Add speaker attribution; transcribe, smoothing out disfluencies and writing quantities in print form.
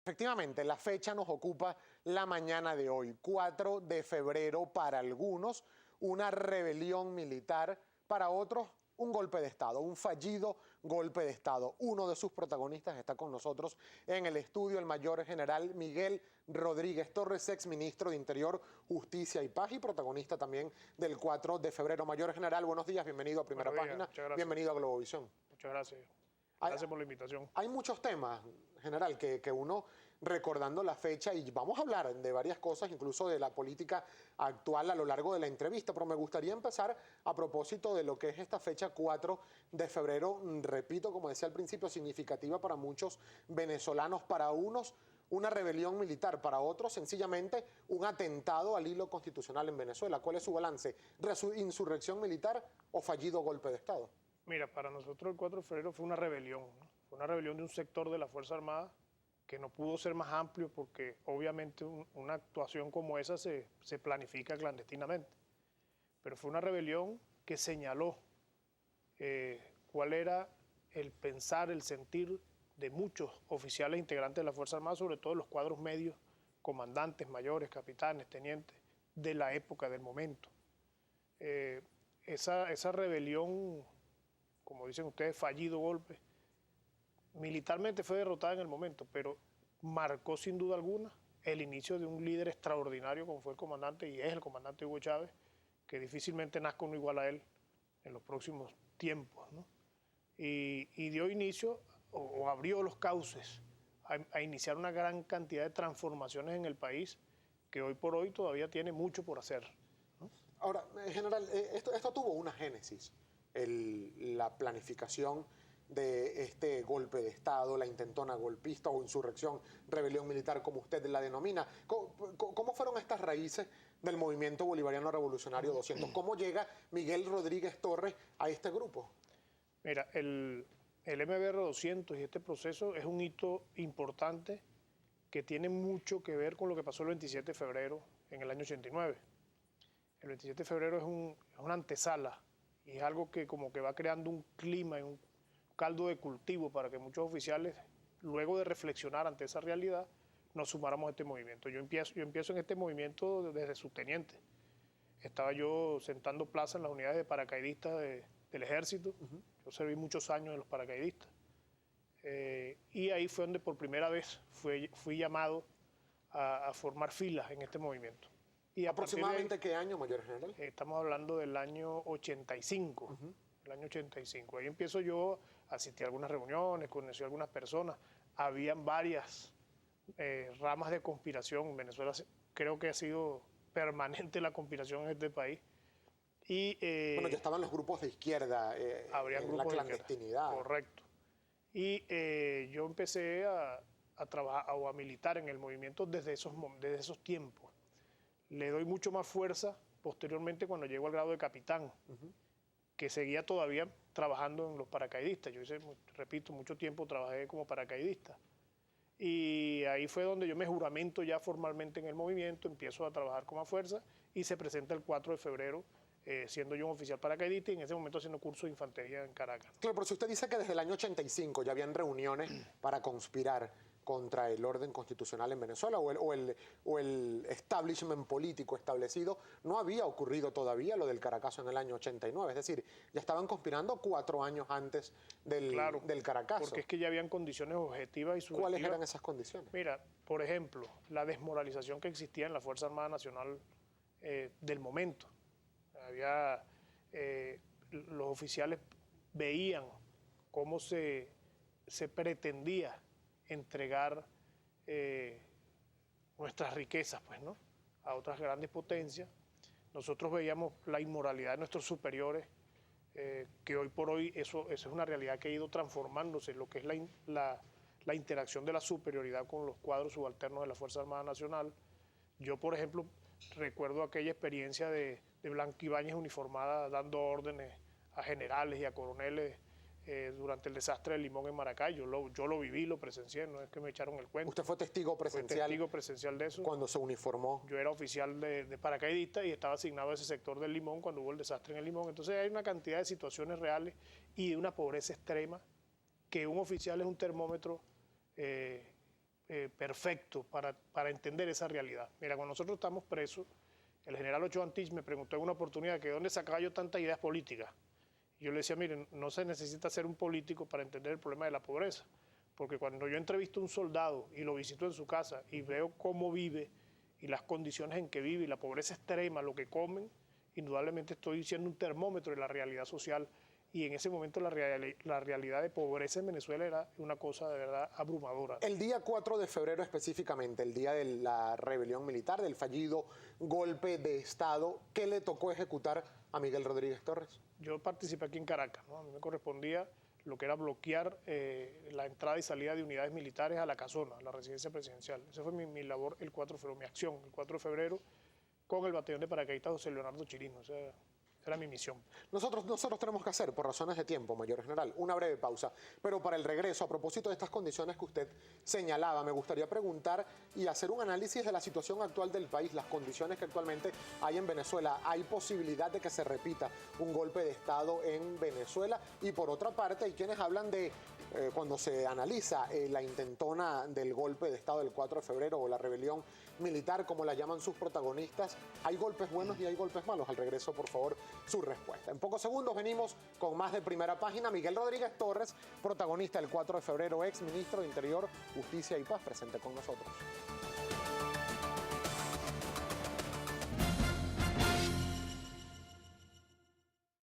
Speaker 1: Efectivamente, la fecha nos ocupa la mañana de hoy, 4 de febrero para algunos, una rebelión militar, para otros un golpe de Estado, un fallido golpe de Estado. Uno de sus protagonistas está con nosotros en el estudio, el mayor general Miguel Rodríguez Torres, ex ministro de Interior, Justicia y Paz y protagonista también del 4 de febrero. Mayor general, buenos días, bienvenido a Primera Página, bienvenido a Globovisión.
Speaker 2: Muchas gracias. Gracias por la invitación.
Speaker 1: Hay muchos temas, general, que uno recordando la fecha, y vamos a hablar de varias cosas, incluso de la política actual a lo largo de la entrevista, pero me gustaría empezar a propósito de lo que es esta fecha 4 de febrero, repito, como decía al principio, significativa para muchos venezolanos, para unos una rebelión militar, para otros sencillamente un atentado al hilo constitucional en Venezuela. ¿Cuál es su balance? ¿Insurrección militar o fallido golpe de Estado?
Speaker 2: Mira, para nosotros el 4 de febrero fue una rebelión, ¿no? Fue una rebelión de un sector de la Fuerza Armada que no pudo ser más amplio porque obviamente una actuación como esa se planifica clandestinamente. Pero fue una rebelión que señaló cuál era el pensar, el sentir de muchos oficiales integrantes de la Fuerza Armada, sobre todo los cuadros medios, comandantes, mayores, capitanes, tenientes, de la época, del momento. Esa rebelión, como dicen ustedes, fallido golpe, militarmente fue derrotada en el momento, pero marcó sin duda alguna el inicio de un líder extraordinario como fue el comandante y es el comandante Hugo Chávez, que difícilmente nazca uno igual a él en los próximos tiempos, ¿no? Y dio inicio o abrió los cauces a iniciar una gran cantidad de transformaciones en el país que hoy por hoy todavía tiene mucho por hacer, ¿no?
Speaker 1: Ahora, general, esto tuvo una génesis, la planificación de este golpe de Estado, la intentona golpista o insurrección, rebelión militar, como usted la denomina. ¿Cómo fueron estas raíces del Movimiento Bolivariano Revolucionario 200? ¿Cómo llega Miguel Rodríguez Torres a este grupo?
Speaker 2: Mira, el MBR 200 y este proceso es un hito importante que tiene mucho que ver con lo que pasó el 27 de febrero en el año 89. El 27 de febrero es una antesala y es algo que como que va creando un clima y un caldo de cultivo para que muchos oficiales, luego de reflexionar ante esa realidad, nos sumáramos a este movimiento. Yo empiezo en este movimiento desde subteniente. Estaba yo sentando plaza en las unidades de paracaidistas del ejército. Yo serví muchos años en los paracaidistas. Y ahí fue donde por primera vez fui llamado a formar filas en este movimiento. Y
Speaker 1: ¿Aproximadamente qué año, mayor general?
Speaker 2: Estamos hablando del año 85. El año 85. Ahí empiezo yo a asistir a algunas reuniones, conocí a algunas personas. Habían varias ramas de conspiración. En Venezuela creo que ha sido permanente la conspiración en este país. Y,
Speaker 1: bueno, ya estaban los grupos de izquierda en la clandestinidad.
Speaker 2: Correcto. Y yo empecé a trabajar o a militar en el movimiento desde esos tiempos. Le doy mucho más fuerza posteriormente cuando llego al grado de capitán, que seguía todavía trabajando en los paracaidistas. Yo hice, repito, mucho tiempo trabajé como paracaidista. Y ahí fue donde yo me juramento ya formalmente en el movimiento, empiezo a trabajar con más fuerza y se presenta el 4 de febrero, siendo yo un oficial paracaidista y en ese momento haciendo curso de infantería en Caracas.
Speaker 1: Claro, pero si usted dice que desde el año 85 ya habían reuniones para conspirar contra el orden constitucional en Venezuela o el establishment político establecido, no había ocurrido todavía lo del Caracazo en el año 89, es decir, ya estaban conspirando 4 años antes del Caracazo.
Speaker 2: Porque es que ya habían condiciones objetivas y subjetivas.
Speaker 1: ¿Cuáles eran esas condiciones?
Speaker 2: Mira, por ejemplo, la desmoralización que existía en la Fuerza Armada Nacional del momento. Los oficiales veían cómo se pretendía entregar nuestras riquezas, pues, ¿no?, a otras grandes potencias. Nosotros veíamos la inmoralidad de nuestros superiores, que hoy por hoy eso es una realidad que ha ido transformándose en lo que es la interacción de la superioridad con los cuadros subalternos de la Fuerza Armada Nacional. Yo, por ejemplo, recuerdo aquella experiencia de Blanco Ibáñez uniformada dando órdenes a generales y a coroneles durante el desastre del Limón en Maracay. Yo lo viví, lo presencié, no es que me echaron el cuento.
Speaker 1: ¿Usted fue testigo presencial?
Speaker 2: Fue testigo presencial de eso.
Speaker 1: ¿Cuando se uniformó?
Speaker 2: Yo era oficial de paracaidista y estaba asignado a ese sector del Limón cuando hubo el desastre en el Limón. Entonces hay una cantidad de situaciones reales y de una pobreza extrema que un oficial es un termómetro perfecto para entender esa realidad. Mira, cuando nosotros estamos presos, el general Ochoa Antich me preguntó en una oportunidad que de dónde sacaba yo tantas ideas políticas. Y yo le decía, miren, no se necesita ser un político para entender el problema de la pobreza, porque cuando yo entrevisto a un soldado y lo visito en su casa y veo cómo vive y las condiciones en que vive y la pobreza extrema, lo que comen, indudablemente estoy siendo un termómetro de la realidad social. Y en ese momento la realidad de pobreza en Venezuela era una cosa de verdad abrumadora.
Speaker 1: El día 4 de febrero específicamente, el día de la rebelión militar, del fallido golpe de Estado, ¿qué le tocó ejecutar a Miguel Rodríguez Torres?
Speaker 2: Yo participé aquí en Caracas, ¿no? A mí me correspondía lo que era bloquear la entrada y salida de unidades militares a la casona, a la residencia presidencial. Esa fue mi labor el 4 de febrero, mi acción, el 4 de febrero, con el batallón de paracaidistas José Leonardo Chirino. O sea, era mi misión.
Speaker 1: Nosotros tenemos que hacer, por razones de tiempo, mayor general, una breve pausa. Pero para el regreso, a propósito de estas condiciones que usted señalaba, me gustaría preguntar y hacer un análisis de la situación actual del país, las condiciones que actualmente hay en Venezuela. ¿Hay posibilidad de que se repita un golpe de Estado en Venezuela? Y por otra parte, hay quienes hablan de, cuando se analiza la intentona del golpe de Estado del 4 de febrero o la rebelión militar, como la llaman sus protagonistas, ¿hay golpes buenos y hay golpes malos? Al regreso, por favor, su respuesta. En pocos segundos venimos con más de Primera Página. Miguel Rodríguez Torres, protagonista del 4 de febrero, ex ministro de Interior, Justicia y Paz, presente con nosotros.